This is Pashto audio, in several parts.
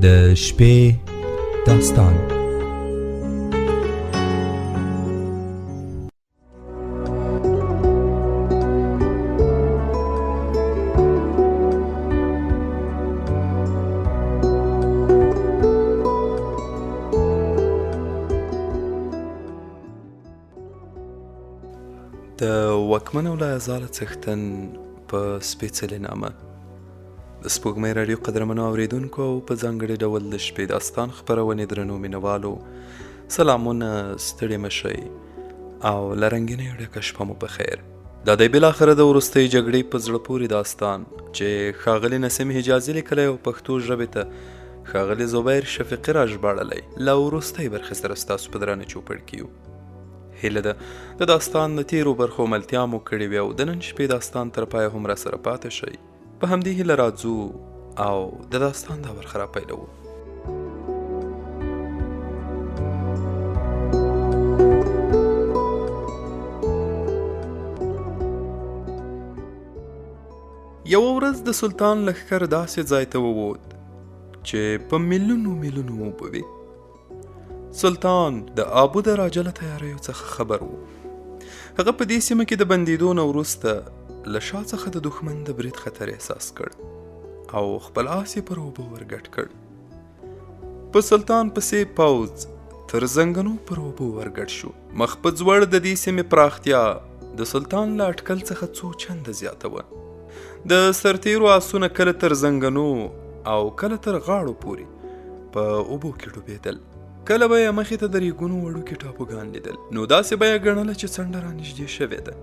د شپې داستان. د واکمن او لایزاله څښتن په سپېڅلې نامه د سپوږمۍ راډیو قدرمنو اورېدونکو او په ځانګړي ډول د شپې داستان خپرونې درنو مینوالو سلامونه، ستړي مه شئ او له رنګینیو ډکه شپه مو په خیر. دا دی بالاخره د وروستۍ جګړې په زړه پورې داستان چې ښاغلي نسیم حجازي لیکلی او پښتو ژبې ته ښاغلي زبیر شفیقي راژباړلی. له وروستۍ برخې سره ستاسو په درانه چوپړ کې یو. هیله ده د داستان د تیرو برخو ملتیا مو کړې وي او د نن شپې داستان تر پایه هم راسره پاتې شئ. په همدې هیله راځو او د داستان دا برخه راپیلوو. یوه ورځ د سلطان لښکر داسې ځای ته ووت چې په میلیونو اوبه وي. سلطان د آبو د راجه له تیاریو څخه خبر و. هغه په دې سیمه کې د بندېدو نه وروسته له شا څخه د دښمن د برید خطر احساس کړ او خپل آس یې پر اوبو ورګډ کړ. په سلطان پسې پوځ تر زنګنو پر اوبو ورګډ شو. مخ په ځوړ د دې سیمې پراختیا د سلطان له اټکل څخه څو چنده زیاته وه. د سرتیرو آسونه کله تر زنګنو او کله تر غاړو پورې په اوبو کې ډوبېدل. کله به یې مخې ته د ریګونو وړوکي ټاپوګان لیدل، نو داسې به یې ګڼله چې څنډه رانږدې شوې ده.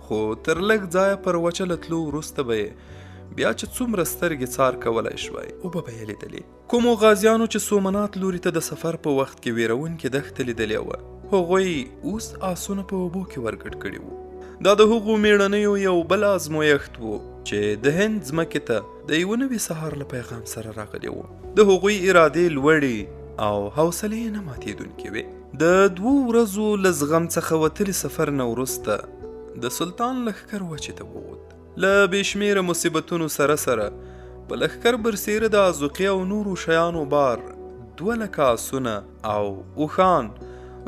خو تر لږ ځایه پر وچه له تلو وروسته به یې بیا چې څومره سترګې څار کولی شوای اوبه به یې لیدلې. کومو غازیانو چې سومنات لوري ته د سفر په وخت کې ویرونکې دښتې لیدلې وه، هغوی اوس آسونه په اوبو کې ورګډ کړي وو. دا د هغو میړنیو یو بل ازمویښت و چې د هند ځمکې ته د یوه نوي سهار له پیغام سره راغلی و. د هغوی ارادې لوړې او حوصلې نه ماتېدونکې وې. د 2 ورځو له زغم څخه وتلي سفر نه وروسته د سلطان لښکر وچې ته ووت. له بې شمېره مصیبتونو سره په لښکر برسېره د ازوقې او نورو شیانو بار 2,00,000 آسونه او اوښان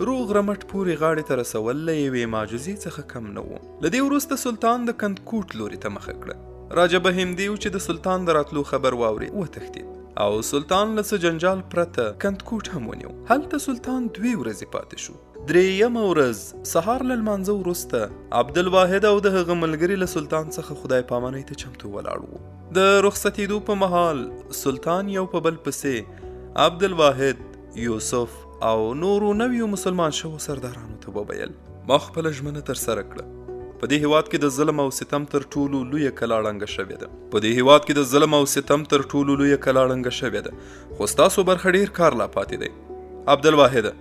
روغ رمټ پورې غاړې ته رسول له یوې معجزې څخه کم نه و. له دې وروسته سلطان د کندکوټ لوري ته مخه کړه. راجه بهمدیو چې د سلطان د راتلو خبر واورېد وتښتېد او سلطان له څه جنجال پرته کندکوټ هم ونیو. هلته سلطان 2 ورځې پاتې شو. 3مه ورځ سهار له لمانځه وروسته عبدالواحد او د هغه ملګري له سلطان څخه خدای پامانۍ ته چمتو ولاړ وو. د رخصتېدو په مهال سلطان یو په بل پسې عبدالواحد، یوسف او نورو نویو مسلمان شوو سردارانو ته وویل: ما خپله ژمنه ترسره کړه. په دې هیواد کې د ظلم او ستم تر ټولو لویه کلا ړنګه شوې ده. خو ستاسو برخه ډېر کار لا پاتې دی. عبدالواحده،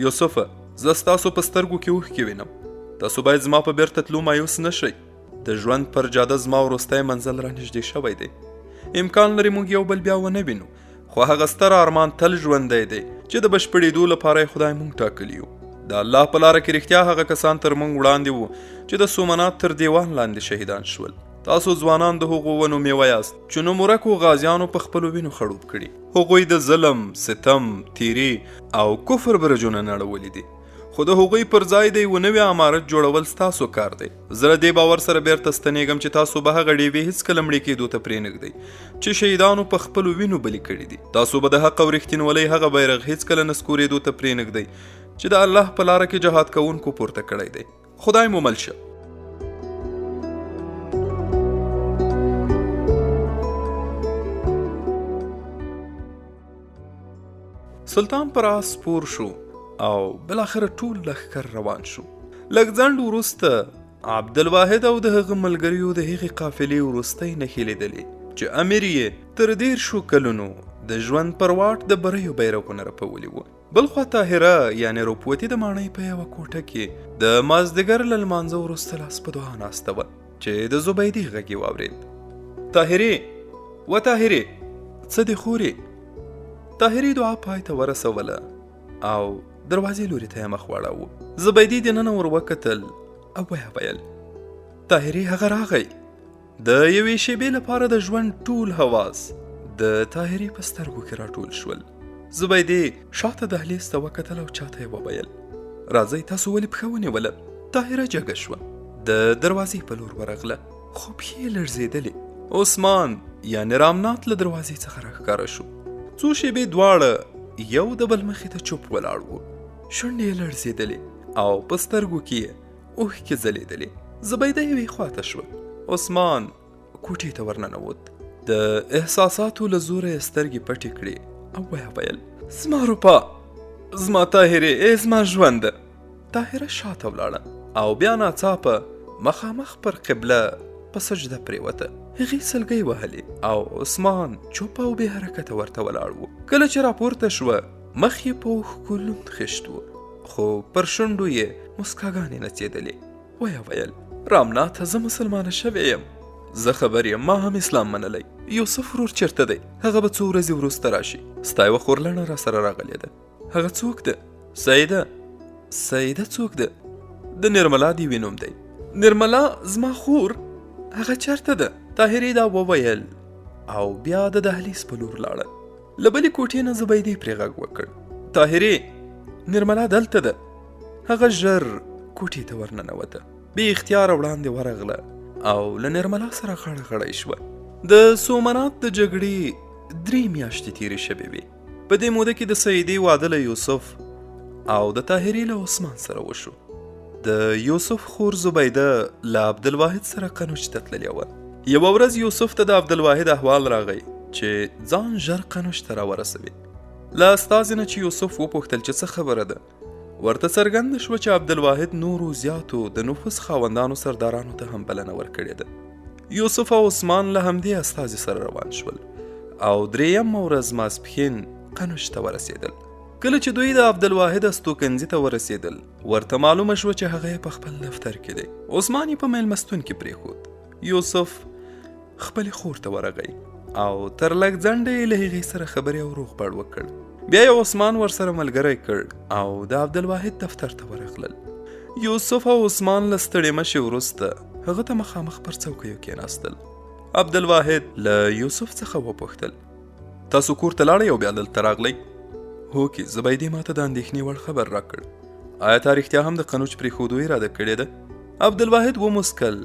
یوسفه، زه ستاسو په سترګو کې اوښکې وینم. تاسو باید زما په بیرته تلو مایوس نه شئ. د ژوند پر جاده زما وروستی منزل رانږدې شوی دی. امکان لري موږ یو بل بیا ونه وینو، خو هغه ستر ارمان تل ژوندی دی چې د بشپړېدو لپاره یې خدای موږ ټاکلي یو. د الله په لاره کې رښتیا هغه کسان تر موږ وړاندې وو چې د سومنات تر دیوان لاندې شهیدان شول. تاسو ځوانان د هغو ونو میوه یاست چې نومورکو غازیانو په خپلو وینو خړوب کړي. هغوی د ظلم، ستم، تیري او کفر برجونه نړولي دي، خو د هغوی پر ځای د یوه نوي امارت جوړول ستاسو کار دی. زه له دې باور سره بیرته ستنېږم چې تاسو به هغه ډېوې هېڅکله مړې کېدو ته پرېنږدئ چې شهیدانو په خپلو وینو بلي کړي دي. تاسو به د حق او رښتینولۍ هغه بیرغ هېڅکله نه سکورېدو ته پرېنږدئ چې د الله په لاره کې جهاد کوونکو پورته کړی دی. خدای مو مل شه. سلطان پر آس سپور شو او بالاخره ټول لښکر روان شو. لږ ځنډ وروسته عبدالواحد او د هغه ملګریو د هغې قافلې وروستۍ نښې لیدلې چې امیر یې تر 13 کلونو د ژوند پر واټ د بریو بیرغونه رپولي وو. بل خوا طاهره یعنې روپوتي د ماڼۍ په یوه کوټه کې د مازدیګر له لمانځه وروسته لاس په دعا ناسته وه چې د زبیدې غږ یې واورېد: طاهرې، و طاهرې، څه دې خورې؟ طاهرې دعا پای ته ورسوله او دروازې لوري ته یې مخ واړاوه. زبیدې دننه ور وکتل او ویې ویل: طاهرې، هغه راغی. د یوې شېبې لپاره د ژوند ټول حواس د طاهرې په سترګو کې راټول شول. زبیدې شاته دهلیز ته وکتل او چاته یې وویل راځئ تاسو ولې پښه ونیوله. طاهره جګه شوه، د دروازې په لور ورغله خو پښې یې لړزېدلې. عثمان یعنې رامنات له دروازې څخه راښکاره شو. څو شېبې دواړه یو د بل مخې ته چوپ ولاړ وو. شونډې یې لړزېدلې او په سترګو کې یې اوښکې ځلېدلې. زبیده یوې خواته شوه. عثمان کوټې ته ورننوت. د احساساتو له زوره یې سترګې پټې کړې او ویې ویل زما روپا، زما طاهرې، ای زما ژونده. طاهره شاته ولاړه او بیا ناڅاپه مخامخ پر قبله په سجده پرېوته. هغې سلګۍ وهلې او عثمان چوپ او بې حرکته ورته ولاړ و. کله چې راپورته شوه مخ یې په اوښکو لوند خیشت و، خو پر شونډو یې مسکاګانې نڅېدلې. ویې ویل رامناته زه مسلمانه شوې یم، زه خبر یم ما هم اسلام منلی. یوسف ورور چېرته دی؟ هغه به څو ورځې وروسته راشي. ستا یوه خورلڼه را سره راغلې ده. هغه څوک ده؟ سیده. سیده څوک ده؟ د نرملا دیوې نوم دی. نرملا زما خور؟ هغه چېرته ده؟ طاهرې دا وویل او بیا د دهلیز په لور لاړه. له بلې کوټې نه زبیدې پرې غږ وکړ طاهرې، نرملا دلته ده. هغه ژر کوټې ته ورننوته، بې اختیاره وړاندې ورغله او له نرملا سره غاړه غړۍ شوه. د سومنات د جګړې 3 میاشتې تېرې شوې وې. په دې موده کې د سیدې واده له یوسف او د طاهرې له عثمان سره وشو. د یوسف خور زبیده له عبدالواحد سره قنوج ته تللې وه. یوه ورځ یوسف ته د عبدالواحد احوال راغی چې ځان ژر قنوج ته راورسوي. له استازي نه چې یوسف وپوښتل چې څه خبره ده، ورته څرګنده شوه چې عبدالواحد نورو زیاتو د نفوذ خاوندانو سردارانو ته هم بلنه ورکړې ده. یوسف او عثمان له همدې استازي سره روان شول او 3 ورځ ماسپښین قنوج ته ورسېدل. کله چې دوی د عبدالواحد استوګنځي ته ورسېدل ورته معلومه شوه چې هغه یې په خپل دفتر کې دی. عثمان یې په میلمستون کې پرېښود. یوسف خپلې خور ته ورغی او تر لږ ځنډه یې له هغې سره خبرې او روغبړ وکړ. بیا یې عثمان ورسره ملګری کړ او د عبدالواحد دفتر ته ورغلل. یوسف او عثمان له ستړې مشې وروسته هغه ته مخامخ پر څوکیو کېناستل. عبدالواحد له یوسف څخه وپوښتل تاسو کور ته لاړئ او بیا دلته راغلی؟ هوکې، زبیدې ماته د اندېښنې وړ خبر راکړ. آیا تا رښتیا هم د قنوج پرېښودو اراده کړې ده؟ عبدالواحد وموسکل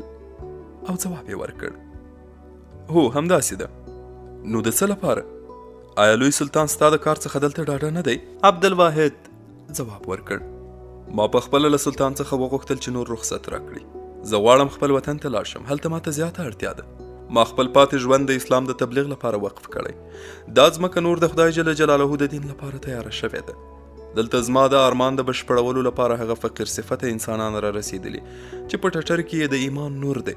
او ځواب یې ورکړ هو همداسې ده. نو د څه لپاره؟ آیا لوی سلطان ستا د کار څخه دلته ډاډه نه دی؟ عبدالواحد ځواب ورکړ ما په خپله له سلطان څخه وغوښتل چې نور رخصت راکړي. زه غواړم خپل وطن ته لاړ شم، هلته ماته زیاته اړتیا ده. ما خپل پاتې ژوند د اسلام د تبلیغ لپاره وقف کړی. دا ځمکه نور د خدای جل جلاله د دین لپاره تیاره شوې ده. دلته زما د ارمان د بشپړولو لپاره هغه فقیر صفته انسانان را رسېدلي چې په ټټر کې یې د ایمان نور دی.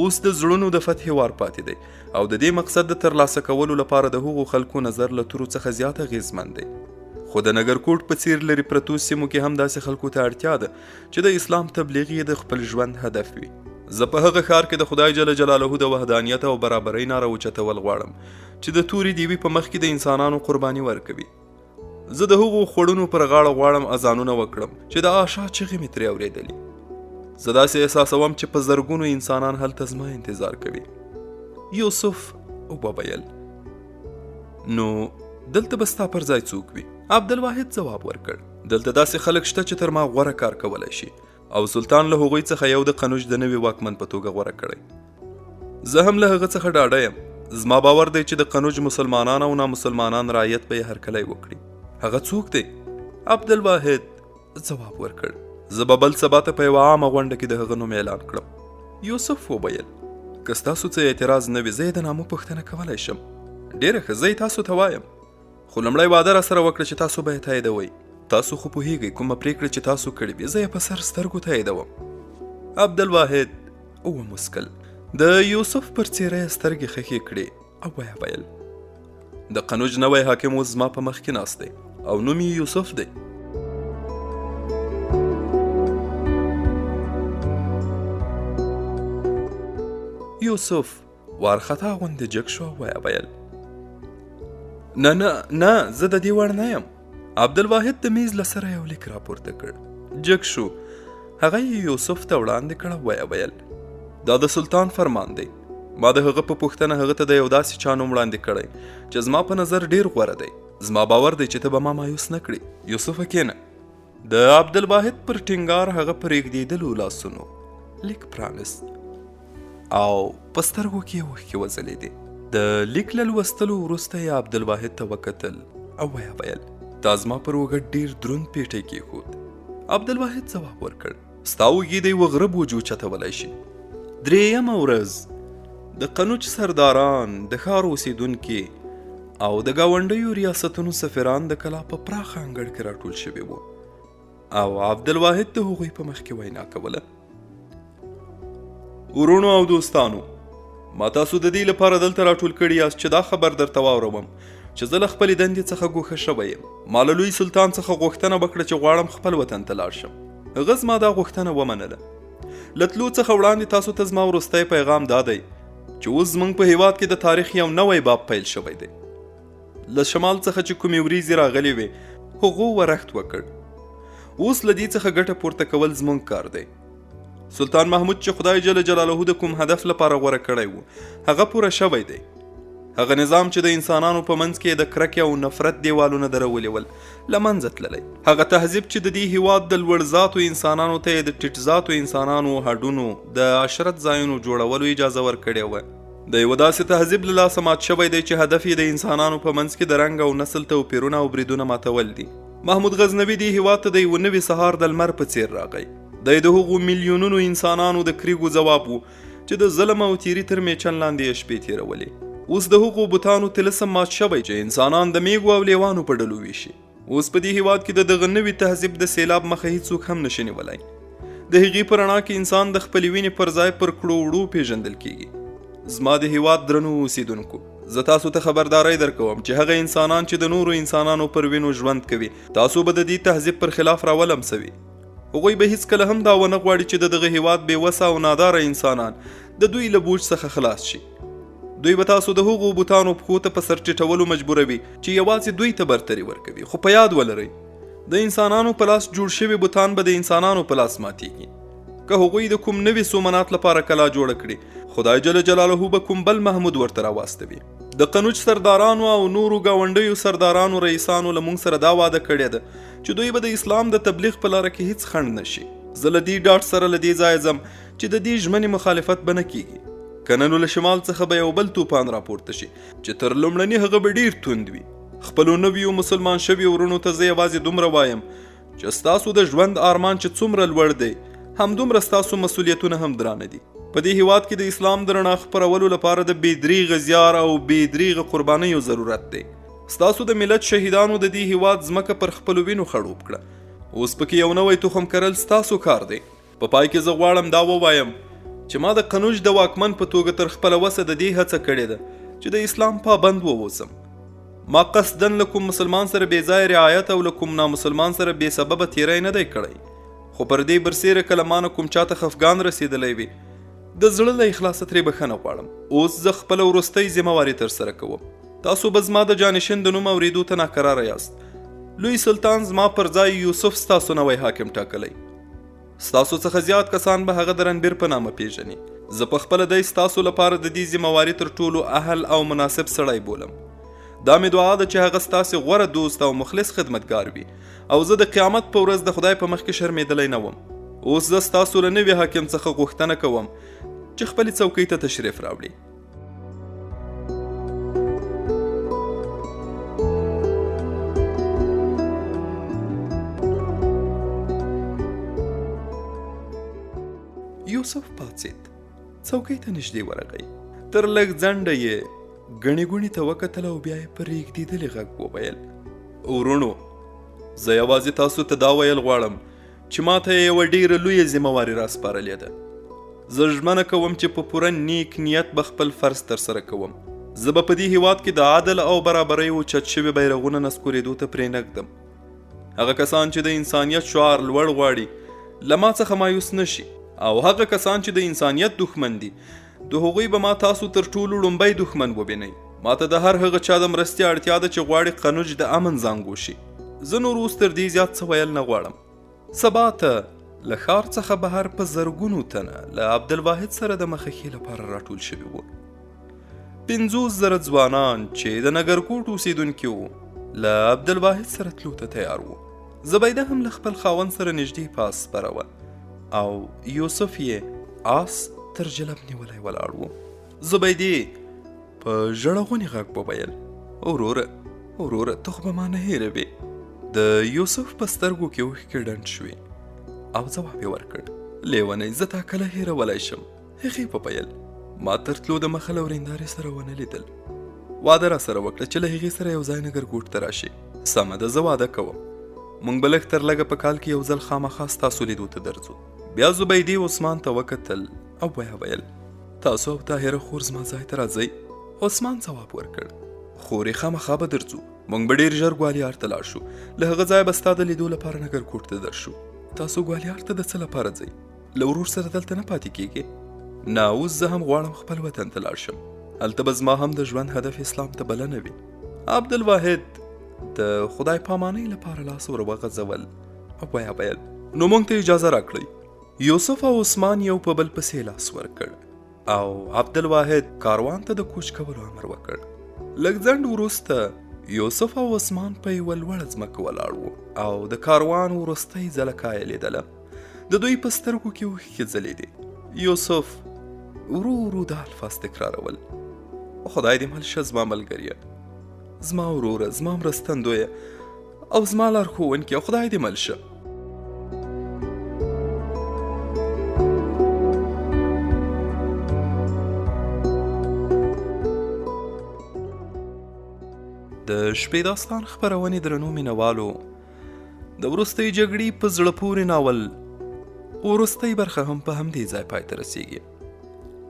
اوس د زړونو د فتح وار پاتې دی او د دې مقصد د ترلاسه کولو لپاره د هغو خلکو نظر له تورو څخه زیات اغېزمن دی. خو د نګرکوټ په څیر لرې پرتو سیمو کې هم داسې خلکو ته اړتیا ده چې د اسلام تبلیغ یې د خپل ژوند هدف وي. زه په هغه ښار کې د خدای جل جلاله د وحدانیت او برابرۍ ناره اوچتول غواړم چې د تورې دیوي په مخ کې د انسانانو قرباني ورکوي. زه د هغو خوړونو پر غاړه غواړم اذانونه وکړم چې د آشا چغې مې ترې اورېدلې. زه داسې احساسوم چې په زرګونو انسانان هلته زما انتظار کوي. یوسف وویل نو دلته به ستا پر ځای څوک وي؟ عبدالواحد ځواب ورکړ دلته داسې خلک شته چې تر ما غوره کار کولی شي او سلطان له هغوی څخه یو د قنوج د نوي واکمن په توګه غوره کړی. زه هم له هغه څخه ډاډه یم. زما باور دی چې د قنوج مسلمانان او نامسلمانان رعیت به یې هرکلی وکړي. هغه څوک دی؟ عبدالواحد ځواب ورکړ زه به بل سبا ته په یوه عامه غونډه کې د هغه نوم اعلان کړم. یوسف وویل که ستاسو څه اعتراض نه وي زه یې د نامه پوښتنه کولی شم. ډېره ښه، زه یې تاسو ته وایم، خو لومړی واده را سره وکړه چې تاسو به یې تاییدوئ. تاسو خو پوهیږئ کومه پریکړه چې تاسو کړې وي زه یې په سر سترګو تاییدوم. عبدالواحد وموسکل، د یوسف پر څېره یې سترګې خښې کړې او ویې ویل د قنوج نوی حاکم اوس زما په مخ کې ناست دی او نوم یې یوسف دی. یوسف وارخطا غوندې جګ شو او ویې ویل نه نه نه زه د دې وړ نه یم. عبدالواحد د میز له سره یو لیک راپورته کړ، جګ شو، هغه یې یوسف ته وړاندې کړ او ویې ویل دا د سلطان فرمان دی. ما د هغه په پوښتنه هغه ته د یو داسې چا نوم وړاندې کړی چې زما په نظر ډیر غوره دی. زما باور دی چې ته به ما مایوس نه کړې. یوسفه کښېنه. د عبدالواحد پر ټینګار هغه پر رېږدېدلو لاسونو لیک پرانست او په سترګو کې یې اوښکې وځلېدې. د لیک له لوستلو وروسته یې عبدالواحد ته وکتل او ویې ویل تا زما پر اوږه ډېر دروند پیټی کېښود. عبدالواحد ځواب ورکړ ستا اوږې د یوه غره بوج اوچتولی شي. درېیمه ورځ د قنوج سرداران د ښار اوسېدونکي او د ګاونډیو ریاستونو سفیران د کلا په پراخه انګړ کې راټول شوي وو او عبدالواحد د هغوی په مخ کې وینا کوله. ورونو او دوستانو، ما تاسو د دې لپاره دلته راټول کړي یاست چې دا خبر درته واوروم چې زه له خپلې دندې څخه ګوښه شوی یم. ما له لوی سلطان څخه غوښتنه وکړه چې غواړم خپل وطن ته لاړ شم. هغه زما دا غوښتنه ومنله. له تلو څخه وړاندې تاسو ته زما وروستی پیغام دا دی چې اوس زموږ په هیواد کې د تاریخ یو نوی باب پیل شوی دی. له شمال څخه چې کومې وریځې راغلې وې هغو ورښت وکړ. اوس له دې څخه ګټه پورته کول زموږ کار دی. سلطان محمود چې خدای جل جلاله د کوم هدف لپاره غوره کړی و هغه پوره شوی دی. هغه نظام چې د انسانانو په منځ کې د کرکې او نفرت دیوالونه درولې ول له منځه تللی. هغه تهذیب چې د دې هیواد د لوړ ذاتو انسانانو ته د ټیټ ذاتو انسانانو هډونو د عشرت ځایونو جوړولو اجازه ورکړې وه د یوه داسې تهذیب له لاسه مات شوی دی چې هدف یې د انسانانو په منځ کې د رنګ او نسل توپیرونه او بریدونه ماتول دي. محمود غزنوي دې هیواد ته د یوه نوي سهار د لمر په څیر راغی. دی د هغو میلیونونو انسانانو د کریګو ځواب و چې د ظلم او تیري تر میچن لاندې یې شپې تېرولې. اوس د هغو بوتانو طلسم مات شوی چې انسانان د میږو او لیوانو په ډلو ویشي. اوس په دې هیواد کې د دغه نوي تهذیب د سیلاب مخه هیڅوک هم نشي نیولی. د هغې په رڼا کې انسان د خپلې وینې پر ځای پر کړو وړو پیژندل کیږي. زما د هیواد درنو اوسیدونکو، زه تاسو ته خبرداری درکوم چې هغه انسانان چې د نورو انسانانو پر وینو ژوند کوي تاسو به د دې تهذیب پر خلاف راولمسوي. هغوی به هیڅکله هم دا ونه غواړي چې د دغه هیواد بېوسه او ناداره انسانان د دوی له بوج څخه خلاص شي. دوی به تاسو د هغو بوتانو پښو ته په سر ټیټولو مجبوروي چې یوازې دوی ته برتري ورکوي. خو په یاد ولرئ د انسانانو په لاس جوړ شوي بوتان به د انسانانو په لاس ماتیږي. که هغوی د کوم نوي سومنات لپاره کلا جوړه کړي خدای جل جلاله به کوم بل محمود ورته راواستوي. د قنوج سردارانو او نورو ګاونډیو سردارانو رئیسانو له موږ سره دا وعده کړې ده چې دوی به د اسلام د تبلیغ په لاره کې هیڅ خنډ نشي. زه له دې ډاډ سره له دې ځایه ځم چې د دې ژمنې مخالفت به نه کیږي. که نن له شمال څخه به یو بل توپان راپورته شي چې تر لومړني هغه به ډیر توند وي. خپلو نویو مسلمان شویو ورونو ته زه یوازې دومره وایم چې ستاسو د ژوند ارمان چې څومره لوړ دی همدومره ستاسو مسؤلیتونه هم درانه دي. په دې هیواد کې د اسلام د رڼا خپرولو لپاره د بې دریغه زیار او بې دریغه قربانیو ضرورت دی. ستاسو د ملت شهیدانو د دې هیواد ځمکه پر خپلو وینو خړوب کړه. اوس پکې یو نوی تخم کرل ستاسو کار دی. په پای کې زه غواړم دا ووایم چې ما د قنوج د واکمن په توګه تر خپله وسه د دې هڅه کړې ده چې د اسلام پابند واوسم. ما قصدن له کوم مسلمان سره بې ځایه رعایت او له کوم نامسلمان سره بې سببه تیری نه دی کړی. خو پر دې برسیره کله ما نه کوم چاته خفګان رسېدلی وي د زړه له اخلاصه ترې بښنه غواړم. اوس زه خپله وروستۍ ذمهواري ترسره کوم. تاسو به زما د جانشین د نوم اورېدو ته ناقراره یاست. لوی سلطان زما پر ځای یوسف ستاسو نوی حاکم ټاکلی. ستاسو څخه زیات کسان به هغه د رنبیر په نامه پیژني. زه په خپله دی ستاسو لپاره د دې ذمهواري تر ټولو اهل او مناسب سړی بولم. دا مې دعا ده چې هغه ستاسې غوره دوست او مخلص خدمتګار وي او زه د قیامت په ورځ د خدای په مخ کې شرمېدلی نه وم. اوس زه ستاسو له نوي حاکم څخه غوښتنه کوم چې خپلې څوکۍ ته تشریف راوړي. یوسف پاڅېد، څوکۍ ته نږدې ورغی. تر لږ ځنډه یې ګڼې ګوڼې ته وکتل او بیا یې په رېږدېدلي غږ وویل ورونو، زه یوازې تاسو ته دا ویل غواړم چې ما ته یې یوه ډېره لویه ذمهواري راسپارلې ده. زه ژمنه کوم چې په پوره نیک نیت به خپل فرض ترسره کوم. زه به په دې هیواد کې د عدل او برابرۍ اوچت شوي بیرغونه نسکورېدو ته پرېنږدم. هغه کسان چې د انسانیت شعار لوړ غواړي له ما څخه مایوس نشي او هغه کسان چې د انسانیت دښمن دي د هغوی به ما تاسو تر ټولو لومبی دښمن وبینئ. ما ته د هر هغه چا د مرستې اړتیا ده چې غواړي قنوج د امن زانګو شي. زه نور اوس تر دې زیات څه ویل نه غواړم. سبا ته له ښار څخه بهر په زرګونو تنه له عبدالواحد سره د مخکې لپاره راټول شوي وو. 50,000 ځوانان چې د نګرکوټ اوسېدونکي وو له عبدالواحد سره تلو ته تیار وو. زبیده هم له خپل خاوند سره نږدې په آس سپره وه او یوسف یې آس تر جلب نیولی ولاړ وو. زبیدې په ژړغوني غږ وویل: وروره ته خو به ما نه هېروې. د یوسف په سترګو کې اوښکې ډنډ شوې او ځواب یې ورکړ: لیونی، زه تا کله هېرولی شم؟ هغې وویل: ما تر تلو د مخه له ورېندارې سره ونه لیدل. واده را سره وکړه چې له هغې سره یو ځای نګرګوټ ته راشي. سمه ده، زه واده کوم. موږ به لږ تر لږه په کال کې یو ځل خامخا ستاسو لیدو ته درځو. بیا زبیدې عثمان ته وکتل او ویې ویل: تاسو او طاهره خور زما ځای ته راځئ. عثمان ځواب ورکړ: خورې خامخا به درځو. موږ به ډېر ژر ګوالیار ته لاړ شو. له هغه ځایه به ستا د لیدو لپاره نګرګوټ ته درشو. تاسو ګوالیار ته د څه لپاره ځئ؟ له ورور سره دلته نه پاتې کېږئ؟ نه، اوس زه هم غواړم خپل وطن ته لاړ شم. هلته به زما هم د ژوند هدف اسلام ته بلنه وي. عبدالواحد د خدای پامانۍ لپاره لاس ور وغځول او ویې ویل: نو موږ ته اجازه راکړئ. یوسف او عثمان یو په بل پسې لاس ورکړ او عبدالواحد کاروان ته د کوچ کولو امر وکړ. لږ ځنډ وروسته یوسف او عثمان په یوه لوړه ځمکه ولاړ وو او د کاروان وروستی ځله یې لیدله. د دوی په سترګو کې اوښکې ځلېدې. یوسف ورو ورو دا الفاظ تکرارول: خدای دې مل شه زما ملګریه، زما وروره، زما مرستندویه او زما لارښوونکې، خدای دې مل شه. د شپې داستان خپرونې درنو مینوالو، د وروستۍ جګړې په زړه پورې ناول وروستۍ برخه هم په همدې ځای پای ته رسیږي.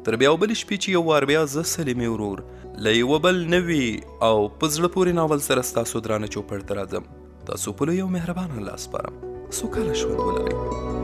تر بیا بلې شپې چې یو وار بیا زه سلیمې ورور له یوه بل نوي او په زړه پورې ناول سره ستاسو درانه چوپړ ته راځم. تاسو په لوی او مهربانه الله سپارم. سوکاله ژوند ولرئ.